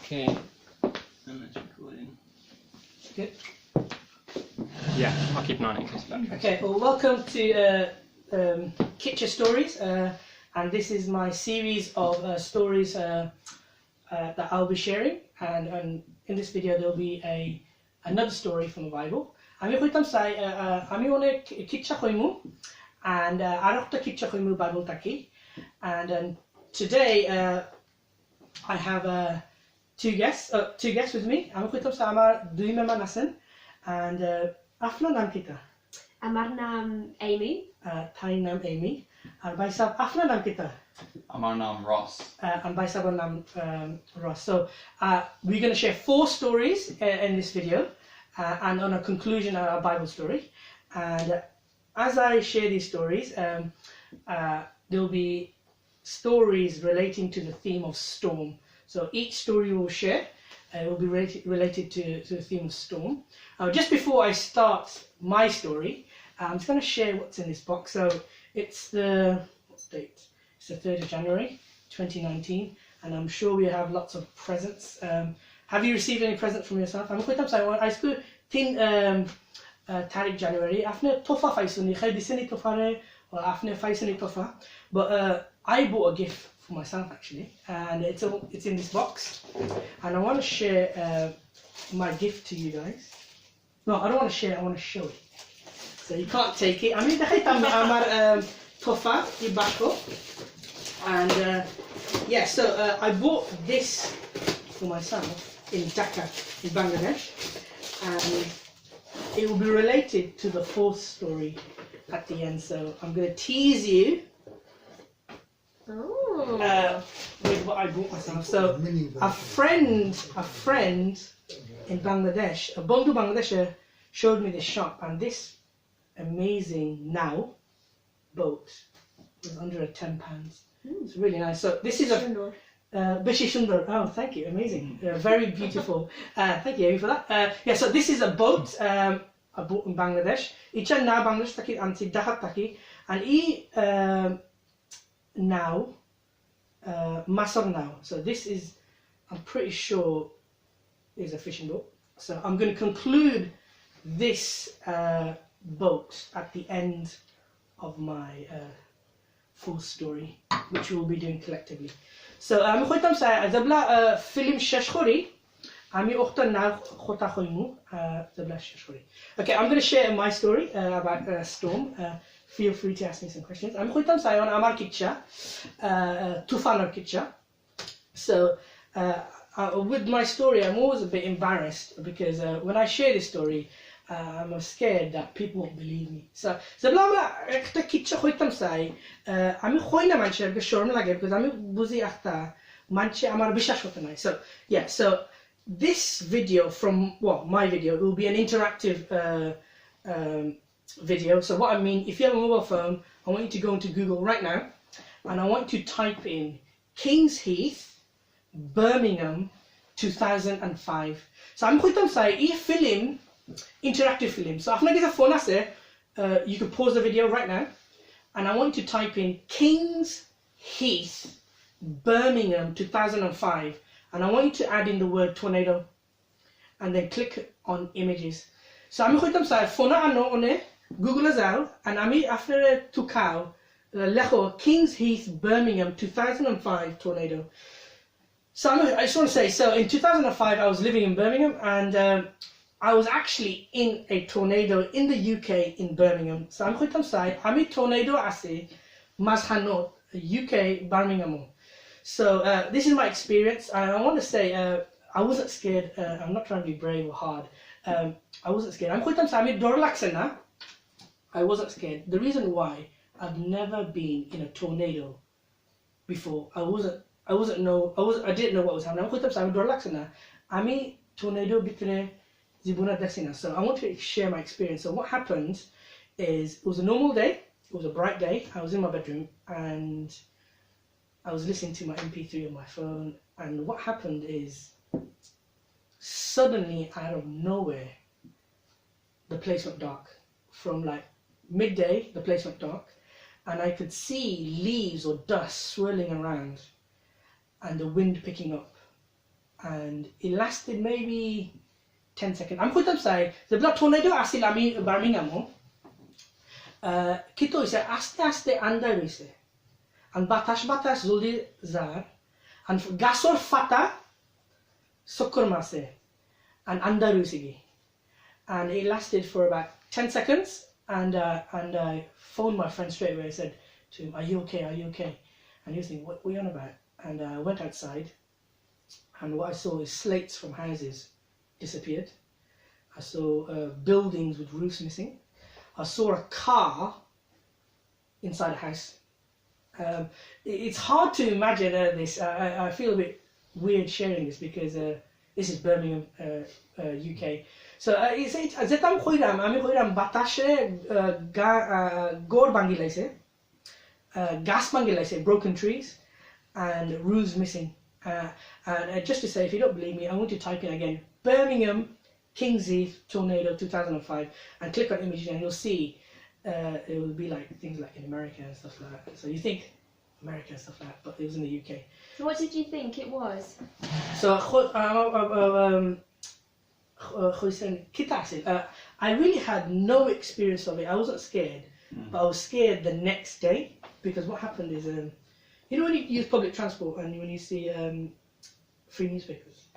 Okay. And that's recording. Good. Yeah, I'll keep an eye on it in case that. Okay, well, welcome to Kitcha Stories, and this is my series of stories that I'll be sharing. And in this video, there'll be another story from the Bible. Ami koitam sai ami one kitcha koimu, and arokta kitcha koimu Bible taki, and today I have two guests with me. Ami koitam sai amar dui member nasen, and afna nam kita. Amar naam Amy. Thai naam Amy. And by sab afna nam kita. Amar naam Ross. And by sab naam Ross. So we're going to share 4 stories in this video, and on a conclusion a Bible story. And as I share these stories, there'll be stories relating to the theme of storm. So each story we'll share will be related to the theme of storm. Just before I start my story, I'm just going to share what's in this box. So it's the date. It's the 3rd of January 2019, and I'm sure we have lots of presents. Have you received any presents from yourself? I'm quite upset. I school tin Tarik January. After tofa faisuni, I disini tofa or after faisuni tofa. But I bought a gift for myself actually, and it's in this box, and I want to share my gift to you guys. No, I don't want to share it. I want to show it. So you can't take it. I mean, amar tofa ibako, and yeah. So I bought this for myself in Dhaka, in Bangladesh, and it will be related to the 4th story at the end. So I'm going to tease you with what I bought myself. So a friend in Bangladesh, a Bandhu Bangladesh, showed me this shop, and this amazing now boat was under £10. It's really nice. So this is a Bishi Sundar. Oh, thank you, amazing, very beautiful. Thank you, Amy, for that. Yeah, so this is a boat I bought in Bangladesh. Icha na Bangladesh taki anti dahat taki, and now Masar now. So this is, I'm pretty sure, is a fishing boat. So I'm going to conclude this boat at the end of my full story, which we'll be doing collectively. So I'm going to say zabla film shashkhori ami okhta na khota khoimu zabla shashkhori. Okay, I'm going to share my story about storm. Feel free to ask me some questions. I'm going to say on amar kitcha tufan kitcha. So with my story, I'm always a bit embarrassed because when I share this story, I'm scared that people won't believe me. So blama ekta kitcha khoitam sai ami khoina manche be shorm lage because ami buzi akhta manche amar bishash hote nai. So yeah, so this video from my video will be an interactive video. So what I mean, if you have a mobile phone, I want you to go into Google right now, and I want you to type in Kings Heath, Birmingham, 2005. So I'm going to say e film, interactive film. So after I get a phone, you can pause the video right now, and I want you to type in Kings Heath, Birmingham, 2005, and I want you to add in the word tornado, and then click on images. So I'm going to say phone ano one Google as well, and I'm after to cow lecho Kings Heath, Birmingham, 2005 tornado. So I just want to say, so in 2005 I was living in Birmingham, and I was actually in a tornado in the UK in Birmingham. So I'm going to say I'm a tornado ase mazhanot UK Birmingham. So this is my experience, and I want to say I wasn't scared. I'm not trying to be brave or hard. I wasn't scared. I'm going to say I'm dor laksana. I wasn't scared. The reason why, I've never been in a tornado before. I didn't know what was happening. I'm going to say I'm dor laksana. I'm a tornado bitre zibuna desina. So I want to share my experience. So what happened is, it was a normal day. It was a bright day. I was in my bedroom and I was listening to my MP3 on my phone. And what happened is, suddenly out of nowhere, the place went dark. From like midday, the place went dark, and I could see leaves or dust swirling around and the wind picking up. and it lasted maybe 10 seconds. I'm going to say the blood tornado asil ami Birmingham. Kito ise aste under ise, and batas zuli zar, and gasor fata sokor mase, and under usigi, and it lasted for about 10 seconds. And I phoned my friend straight away. I said to him, "Are you okay? Are you okay?" And he was thinking, "What are you on about?" And I went outside, and what I saw is slates from houses disappeared. I saw buildings with roofs missing. I saw a car inside a house. It's hard to imagine this. I feel a bit weird sharing this because this is Birmingham, UK. So zetam khoiram ami khoiram batashe gor bangi laise, gas bangi laise, broken trees and roofs missing. And just to say, if you don't believe me, I want to type in again Birmingham King's Heath tornado 2005 and click on images, and you'll see it will be like things like in America and stuff like that. So you think America and stuff like that, but it was in the UK. So what did you think it was? So I really had no experience of it. I wasn't scared, but I was scared the next day, because what happened is, you know when you use public transport and when you see free newspapers,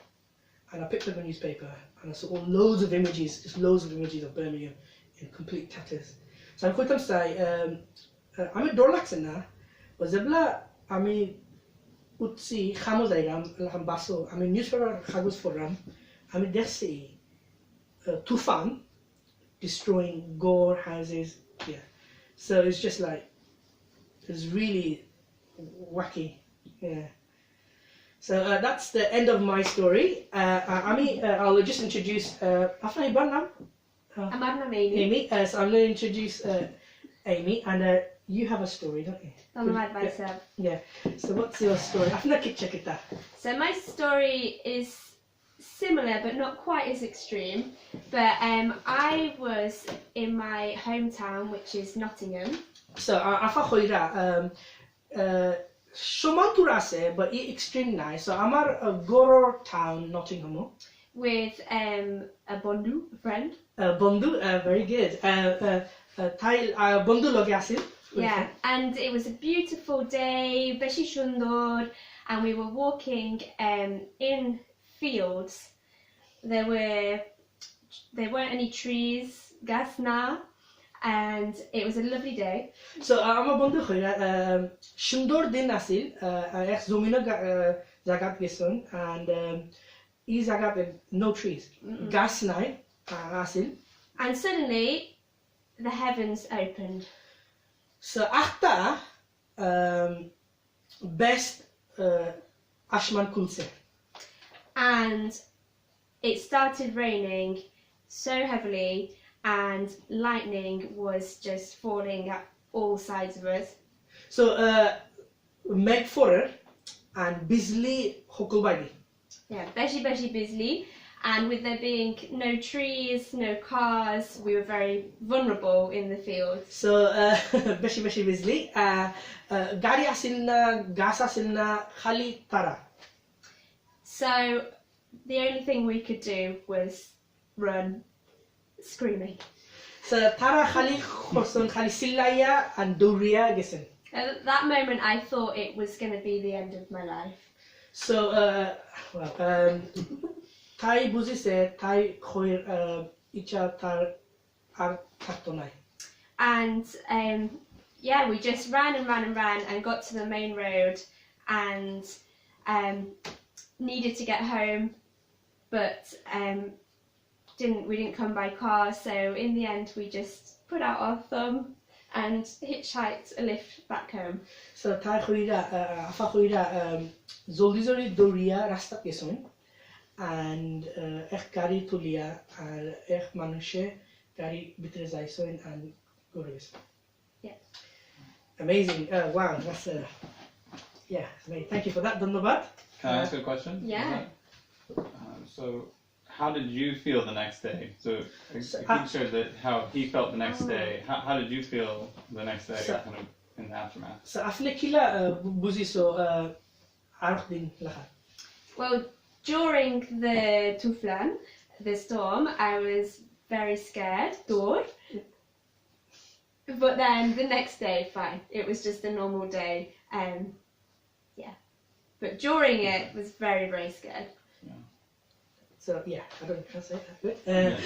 and I picked up a newspaper and I saw loads of images, just loads of images of Birmingham in complete tatters. So I'm going to say, I'm a Dorlaxen now, but Zebla, I mean, Utsi, Hamozairam, Lahambaso, I mean, newspaper Hagos Foram, I mean, Desi, Tufan, destroying gore houses, yeah. So it's just like, it's really wacky, yeah. So that's the end of my story. I'll just introduce, after I burn now? Amarna Amy. Amy, so I'm going to introduce Amy, and you have a story, don't you? Yeah. So what's your story? After kitcha. So my story is similar but not quite as extreme. But I was in my hometown, which is Nottingham. So afa khoira Shomanturase, but extreme nice. So Amar Goro town, Nottingham. With a bondu, a friend. Bondu, very good. Bondu logasil. Yeah, and it was a beautiful day, beshi shundor, and we were walking in fields. There weren't any trees, gasna, and it was a lovely day. So ama bondu khoira shundor din asil, ek zomino zagat geson, and is zagat no trees. Gas nai asil. And suddenly the heavens opened. So after best Ashman Kulse. And it started raining so heavily, and lightning was just falling at all sides of us. So make for it and Bisley Hokulbadi. Yeah, beshi Bisley. And with there being no trees, no cars, we were very vulnerable in the field. So, beshi Bisley, gari asilna, gas asilna, khali tara. So, the only thing we could do was run, screaming. So, tara khali khorson, khali sillaya and doria gesen. At that moment, I thought it was going to be the end of my life. So, Thai buzi se Thai khoir icha tar ar kartonai. And yeah, we just ran and got to the main road, and needed to get home, but we didn't come by car. So in the end, we just put out our thumb and hitchhiked a lift back home. So Thai khoira afa khoira zoldi doria rasta keson. And gari tulia and manushe gari bitrezaisoin and gores. Yeah. Amazing. Wow, that's yeah, amazing. Thank you for that, Dhanyavad. Can I ask a question? Yeah. So how did you feel the next day? So he shared that how he felt the next day. How did you feel the next day, kind of in the aftermath? So afne kila buzi so arukhdin laha. Well, during the tuflan, the storm, I was very scared, dor. But then the next day, fine. It was just a normal day. Yeah. But during it, was very, very scared. So yeah, I don't translate that.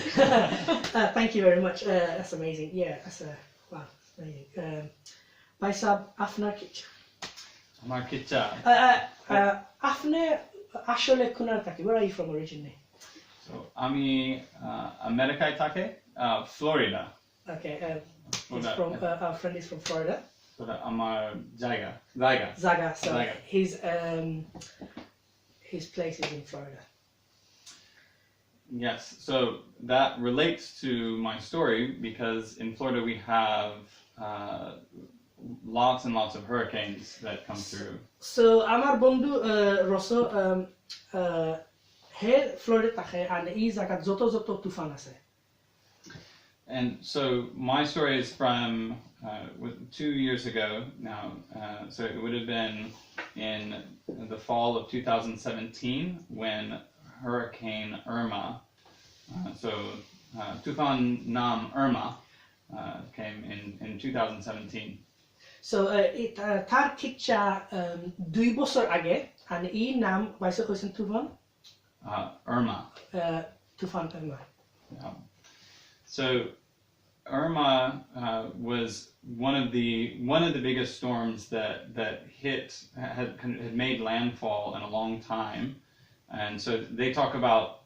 Thank you very much. That's amazing. Yeah, that's wow, that's amazing. Baisab Afna Kitcha. Amar kitcha. Afne Ashole Kunartaki. Where are you from originally? So Ami America take Florida. Okay. He's from our friend is from Florida. Amar Zaga. Zaga. So Zaga. his place is in Florida. Yes, so that relates to my story because in Florida we have lots and lots of hurricanes that come through. So Amar Bondu Rosso here Florida take and is like zoto tufan ase. And so my story is from 2 years ago now. So it would have been in the fall of 2017 when Hurricane Irma, Tufan Nam Irma, came in 2017. So it tar kitcha 2 bosor age and I nam baisa koisen tufan Irma. Tufan Irma. Yeah. So Irma was one of the biggest storms that had made landfall in a long time, and so they talk about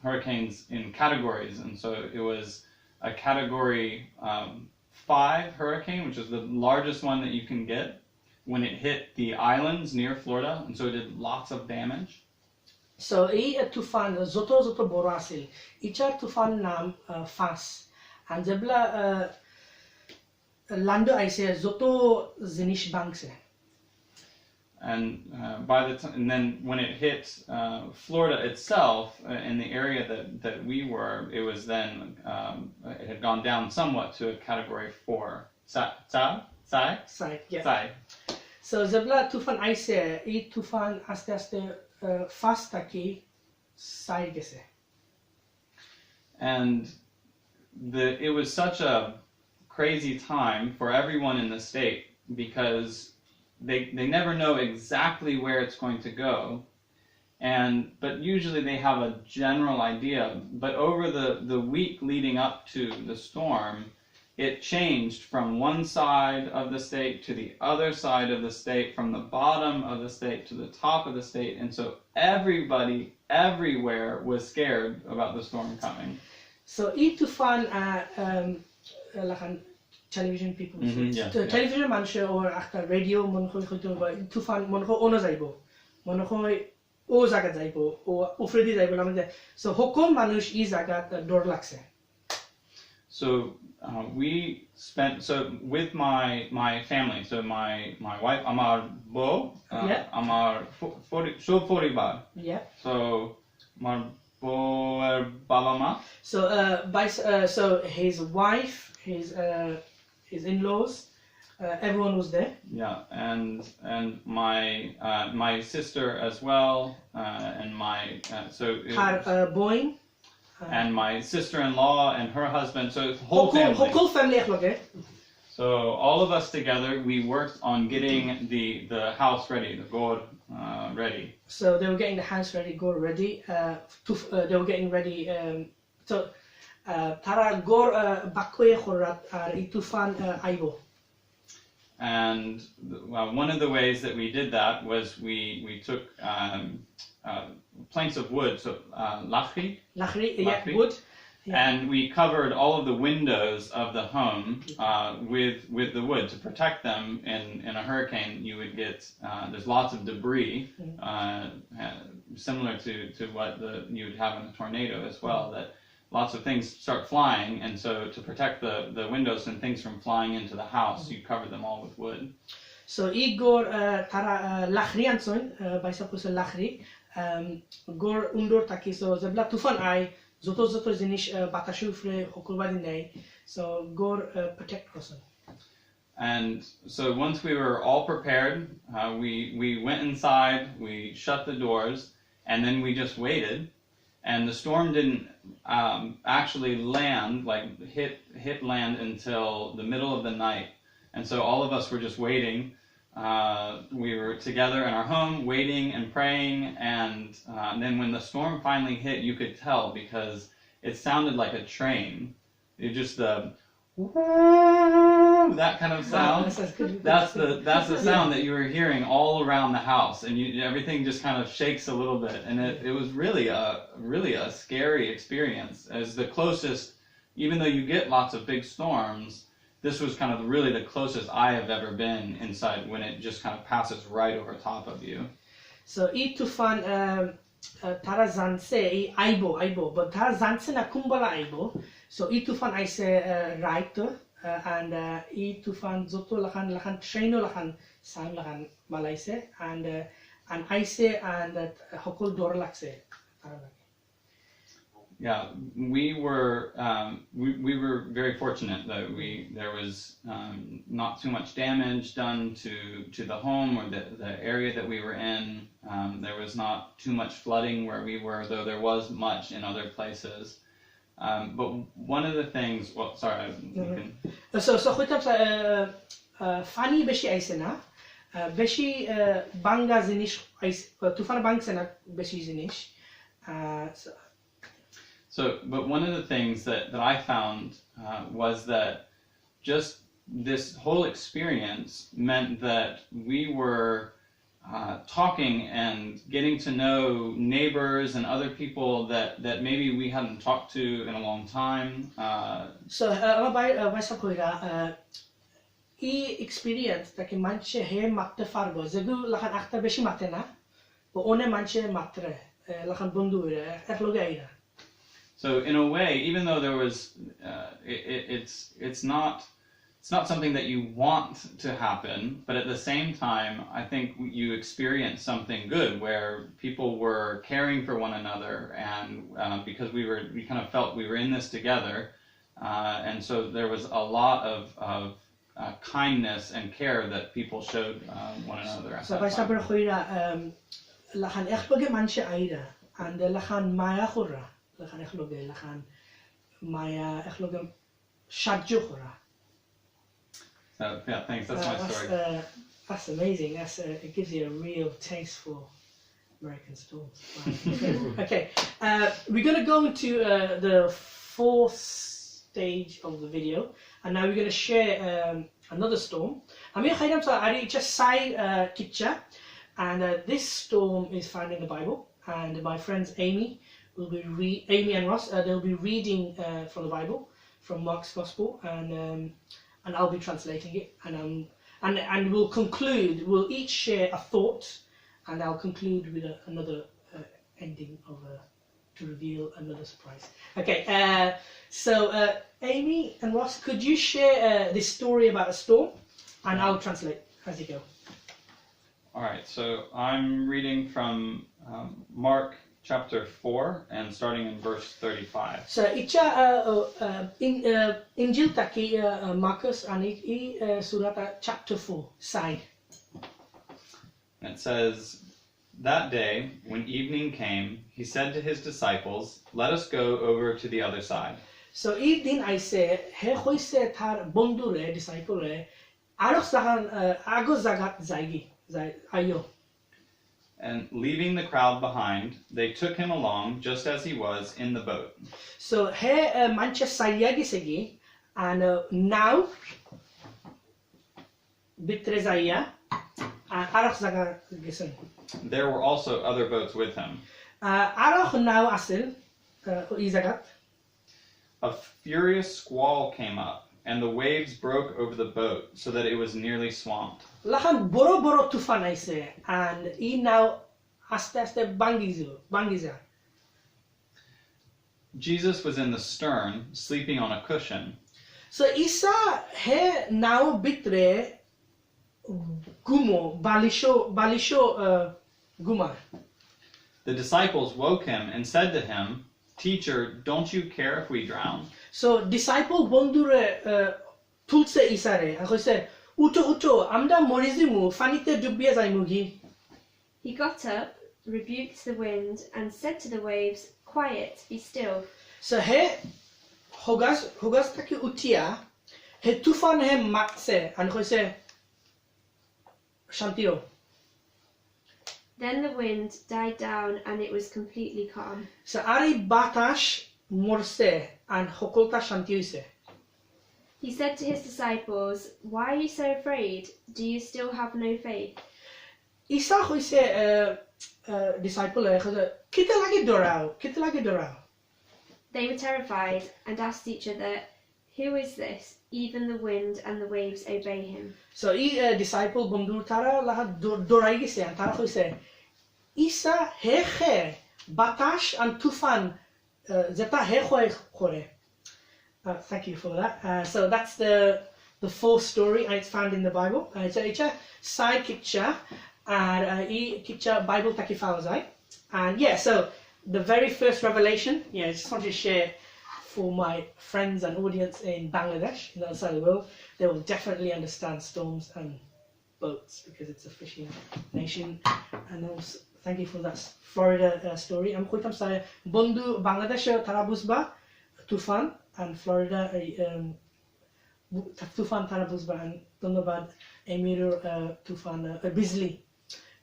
hurricanes in categories, and so it was a category 5 hurricane, which is the largest one that you can get when it hit the islands near Florida, and so it did lots of damage. So tufan zoto borasil. Ichar tufan nam fas. And jabla lando I say zoto zinish bankse. And and then when it hit Florida itself, in the area that we were, it was then it had gone down somewhat to a category 4. Sai. Yeah. So jabla tufan I say tufan aste fast taki sai gese. And it was such a crazy time for everyone in the state because they never know exactly where it's going to go, but usually they have a general idea. But over the week leading up to the storm, it changed from one side of the state to the other side of the state, from the bottom of the state to the top of the state, and so everybody everywhere was scared about the storm coming. So tufan television people, television manusia or after radio monho tufan monho ono jaibo monho o jaga jaibo o ofredi jaibo lamde. So hokon manush I jagat dor lagse. So we spent with my family. So my wife Amar Bo, Amar Foribar. Yeah. So Amar Bo Babama. So so his wife, his in-laws, everyone was there. Yeah, and my sister as well, and my Boeing. And my sister-in-law and her husband, so the whole family. Whole family. So all of us together, we worked on getting the house ready, the gor ready. So they were getting the house ready, gor ready. They were getting ready. Tara gor bakwe khorat itufan aibo. And one of the ways that we did that was we took planks of wood, so lachri, wood, and we covered all of the windows of the home with the wood to protect them. In a hurricane, you would get there's lots of debris, similar to what you would have in a tornado as well. That lots of things start flying, and so to protect the windows and things from flying into the house, you cover them all with wood. So igor tara lachri anson by suppose lachri gor undor taki so zebla tufan ai zoto zinish batashufre hokulbadi nei, so gor protect person. And so once we were all prepared, we went inside, we shut the doors, and then we just waited, and the storm didn't actually land, like hit land until the middle of the night. And so all of us were just waiting. We were together in our home, waiting and praying, and then when the storm finally hit, you could tell because it sounded like a train. It just the that kind of sound. That's the sound that you were hearing all around the house, and everything just kind of shakes a little bit, and it was really a scary experience. As the closest, even though you get lots of big storms, this was kind of really the closest I have ever been inside when it just kind of passes right over top of you. So I tufan tara zanse I aibo, but tara zanse na kumbala aibo. So I tufan I say right and I tufan zoto lakan traino lakan sang lakan Malaysia and I say and hokol dor lakse. Yeah, we were very fortunate that there was not too much damage done to the home or the area that we were in. There was not too much flooding where we were, though there was much in other places. But one of the things, well, sorry, you can. So khutam sa fani beshi aisena beshi banga zinish tufan bang sena beshi zinish. So, but one of the things that I found was that just this whole experience meant that we were talking and getting to know neighbors and other people that maybe we hadn't talked to in a long time. So, experience that manche he makte fargo zegu lakan akta beshi matena, but one manche matre lakan bundu eklogaira. So in a way, even though there was, it's not something that you want to happen, but at the same time, I think you experience something good where people were caring for one another, and because we kind of felt we were in this together, and so there was a lot of kindness and care that people showed one another. So by sabar khoira lakan ekloge manche aira and lakan maya khura. Maya Shadjuhura. So yeah, thanks. That's my story. That's amazing. It gives you a real taste for American storms. Okay, we're going to go into the fourth stage of the video, and now we're going to share another storm. I'm going to just say kitcha, and this storm is found in the Bible, and my friends Amy and Ross, they'll be reading from the Bible, from Mark's Gospel, and I'll be translating it, and we'll conclude. We'll each share a thought, and I'll conclude with another ending to reveal another surprise. Okay, so Amy and Ross, could you share this story about a storm, and I'll translate as you go. All right, so I'm reading from Mark chapter 4 and starting in verse 35. So Injil taki Marcus and surat chapter 4 side. And it says, "That day, when evening came, he said to his disciples, 'Let us go over to the other side.' So din I say he khoise thar bondu re disciple re aros zagan ago zagat zaigi ayo. And leaving the crowd behind, they took him along just as he was in the boat." So he manche sayagi segi and now bitrezaya aros zagan gesen. There were also other boats with him. Aros now asil izagat. A furious squall came up, and the waves broke over the boat so that it was nearly swamped. Lahan boro tufan I say, and he now aste bangiza. Jesus was in the stern, sleeping on a cushion. So Isa he now bitre gumo balisho gumar. The disciples woke him and said to him, "Teacher, don't you care if we drown?" So disciple bondure tulse Isare, and he said, "Uto, amda morizimu fanite dubia zaimugi." He got up, rebuked the wind and said to the waves, "Quiet, be still." So he hogas taki utia he tufan he matse and he say shantiro. Then the wind died down and it was completely calm. So ari batash morse and hokolta shantioise. He said to his disciples, "Why are you so afraid? Do you still have no faith?" Isa hoise disciple kita lagi dorao. They were terrified and asked each other, "Who is this? Even the wind and the waves obey him." So disciple bondu tara lahat dorai gise and tara hoise Isa he batash and tufan zeta he khore. Thank you for that. So that's the fourth story and it's found in the Bible. It's a side kitcha and kitcha Bible taki fauzai. And yeah, so the very first revelation, I just want to share for my friends and audience in Bangladesh, in the other side of the world. They will definitely understand storms and boats because it's a fishing nation. And also, thank you for that Florida story. I'm khuitam saya bondu Bangladesh tarabuzba tufan and Florida tufan tarabuzba and donobad emir tufan bizli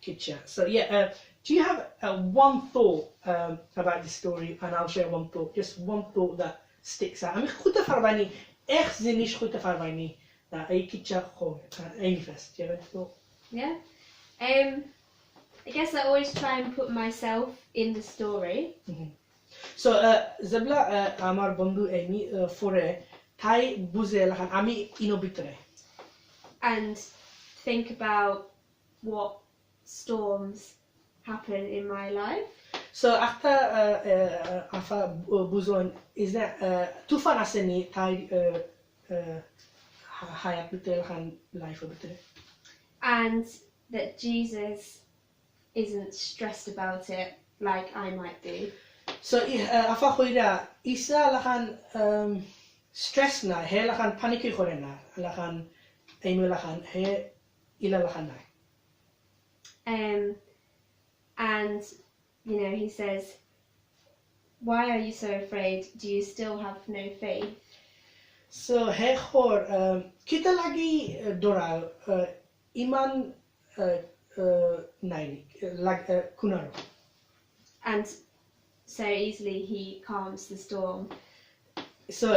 kitcha. So yeah, do you have one thought about this story? And I'll share one thought, just one thought that sticks out. I mean, khuta farbani echt zinish khuta farbani that I kitcha khom einifest. Do you have any thought? Yeah. I guess I always try and put myself in the story. So zabla amar bondu emi fore thai buzel han ami inobitre And think about what storms happen in my life. so after afa buzon is that tufan aseni thai hayat bitel han life bitre And that Jesus isn't stressed about it like I might be. so afa khoira isa lahan stress na he lahan panic khorena lahan emi lahan he ila lahan na. And he says, "Why are you so afraid? Do you still have no faith?" So he khor kita lagi dora iman naini like kunaro. And so easily he calms the storm. So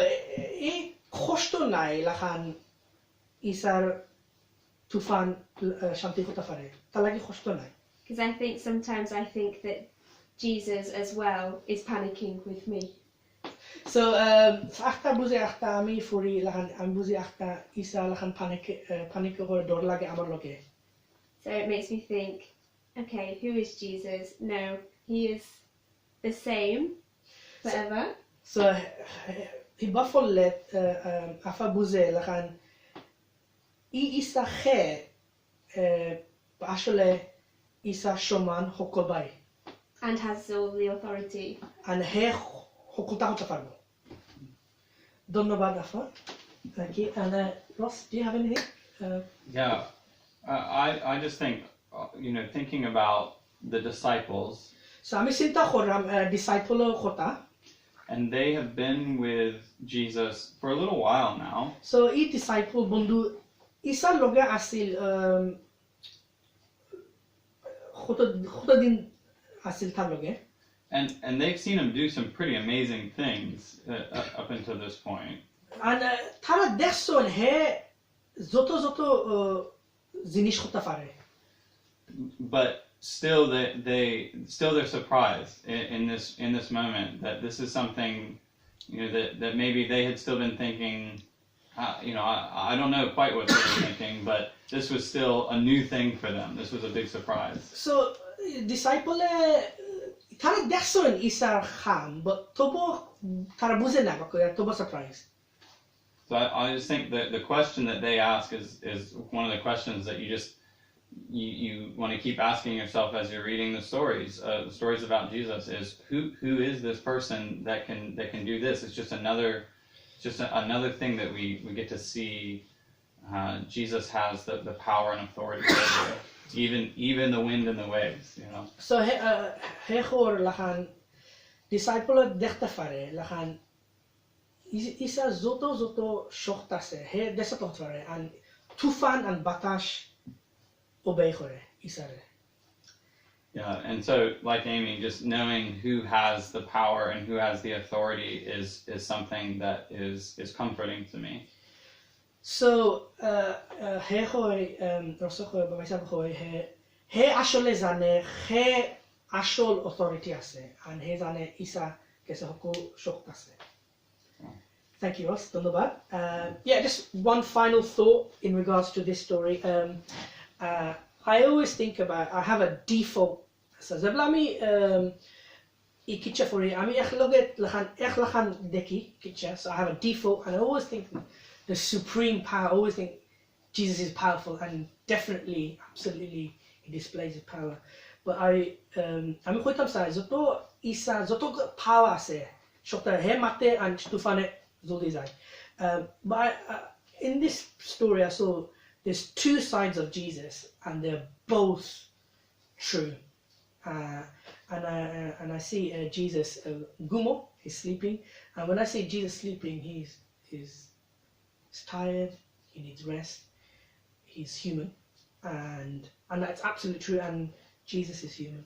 khoshto nai lahan isar tufan shanti khota fare talagi khoshto nai. Because I think sometimes I think that Jesus as well is panicking with me. So after buzi after ami furi lahan am buzi after isa lahan panic or dor lage amar loge. So it makes me think, okay, who is Jesus? No, he is the same forever. So he bafolet afa buzi lahan isa khe ashole isa shoman hokobai And has all the authority. and he hokulta hota farbo. Dhonnobad afa. Thank you. And Ross, do you have anything? Yeah, I just think, thinking about the disciples, So ami sinta khoram disciple khota. and they have been with Jesus for a little while now. So each disciple bondu isa loga asil khota din asil ta loge. And they've seen him do some pretty amazing things up until this point. And tara dexon he zoto zinish khota fare. But still, they're surprised in this moment that this is something, that maybe they had still been thinking. I don't know quite what they were thinking, but this was still a new thing for them. This was a big surprise. So disciple tara dexon isa kham but tobo tara buzen na ko tobo surprise. So I just think that the question that they ask is one of the questions that you want to keep asking yourself as you're reading the stories about Jesus is who is this person that can do this? It's just another thing that we get to see. Jesus has the power and authority over. even the wind and the waves, you know. So he khor lahan disciple dekta fare lahan isa zoto shochtase he desatot fare and tufan and batash obey khore isare. Yeah, and so like Amy, just knowing who has the power and who has the authority is something that is comforting to me. So he khoi roso khoi ba maisa khoi he ashole zane he ashol authority ase and he zane isa kese hoko shochtase. Thank you, Ross. Dhanyabad. Yeah, just one final thought in regards to this story. I always think about, I have a default. So, Zablami, kitcha for it. I mean, echlachan deki kitcha. So I have a default, and I always think the supreme power. I always think Jesus is powerful, and definitely, absolutely, he displays his power. But I'm quite upset. Zoto isa zoto power se. Shota he mate and stufane zolizai. But in this story, I saw there's two sides of Jesus, and they're both true. And I see Jesus gumo, he's sleeping, and when I see Jesus sleeping, he's tired, he needs rest, he's human, and that's absolutely true, and Jesus is human.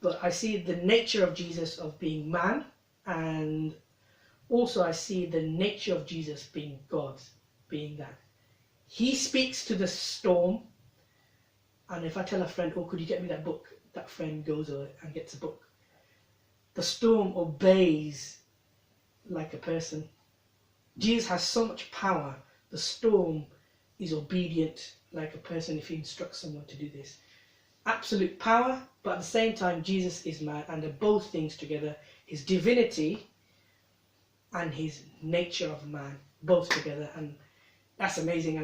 But I see the nature of Jesus of being man, and also I see the nature of Jesus being God, being that he speaks to the storm, and if I tell a friend, oh, could you get me that book? That friend goes and gets a book. The storm obeys like a person. Jesus has so much power. The storm is obedient like a person if he instructs someone to do this. Absolute power, but at the same time, Jesus is man, and they're both things together. His divinity and his nature of man, both together, and that's amazing.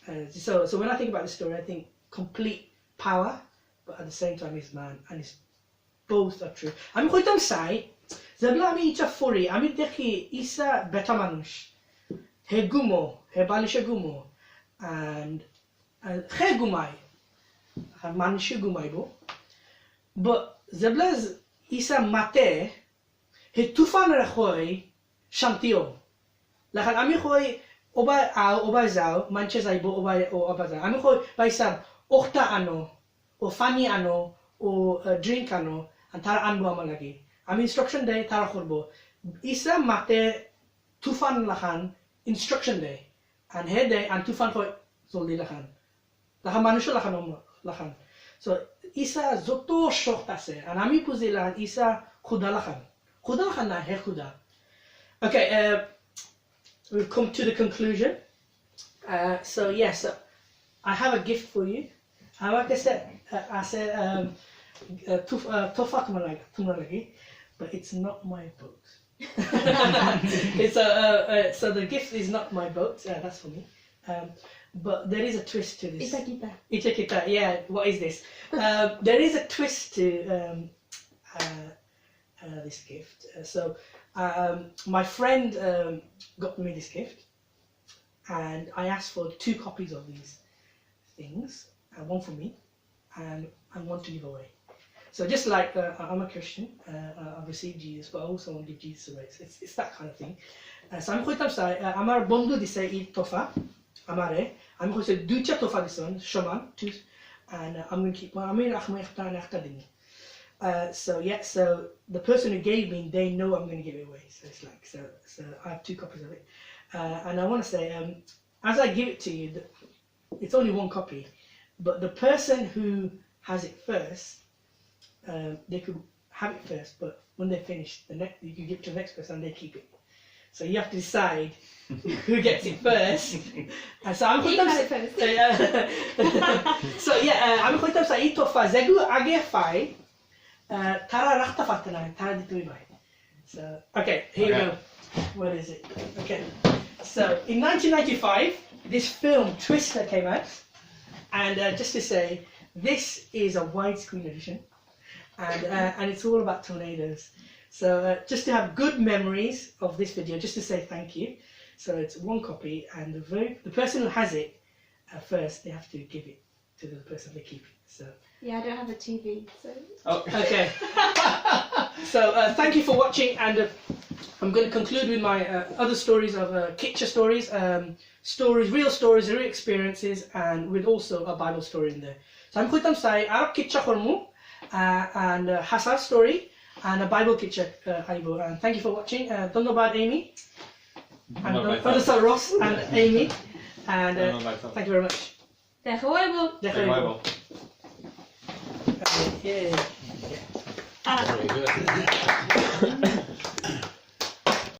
And so when I think about this story, I think complete power, but at the same time he's man, and it's both are true. I'm going to say, Zabla ami icha furi, ami dekhi isa beta manush, he gumo, he balisha gumo, and he gumai, manushi gumai bo. But Zabla's isa mate, he tufan rekhoi shantio. Lahan ami khoi oba zao, manchezai bo oba zao. Ami khoi baisab okta ano. O fani ano, o drink ano, and tara anbo amalagi. Am instruction day tara khurbo. Isa mate tufan lahan instruction day, and he day and tufan for zoldi lahan. Lahan manusho lahan. So isa zoto shochtase, and ami puzi lahan isa khuda lahan. Khuda lahan na he khuda. Okay, we've come to the conclusion. So yes, I have a gift for you. Like I said, tofa tumalagi, but it's not my boat. It's so the gift is not my boat. That's for me. But there is a twist to this. Itakita. Yeah. What is this? There is a twist to this gift. So my friend got me this gift, and I asked for 2 copies of these things. One for me, and one to give away. So just like I'm a Christian, I've received Jesus, but I also want to give Jesus away. So it's that kind of thing. So I'm going to say, Amar Bondu dise eat tofa, Amare. I'm going to say ducha tofa this one, Shoman, and I'm going to keep my so yeah, so the person who gave me, they know I'm going to give it away. So it's like, so I have 2 copies of it. And I want to say, as I give it to you, it's only 1 copy. But the person who has it first, they could have it first, but when they finish, you can give it to the next person and they keep it. So you have to decide who gets it first. And so I'm going to say, so yeah, I'm going to say itofa zegu agefai tara rachtafatana tara dituibai. So okay, here you go. What is it? Okay, so in 1995, this film Twister came out. And just to say, this is a widescreen edition, and it's all about tornadoes. So just to have good memories of this video, just to say thank you. So it's 1 copy, and the person who has it first, they have to give it to to the person they keep. So. Yeah, I don't have a TV, so. Oh. Okay. So thank you for watching, and I'm going to conclude with my other stories of kitcha stories, real stories, real experiences, and with also a Bible story in there. So I'm going to say Arab kitcha hormu, and Hasar story, and a Bible kitcha aibo. And thank you for watching. Don't know about Amy, and Professor Ross and Amy, and thank you very much. Definitely. Yeah. Ah. Very good.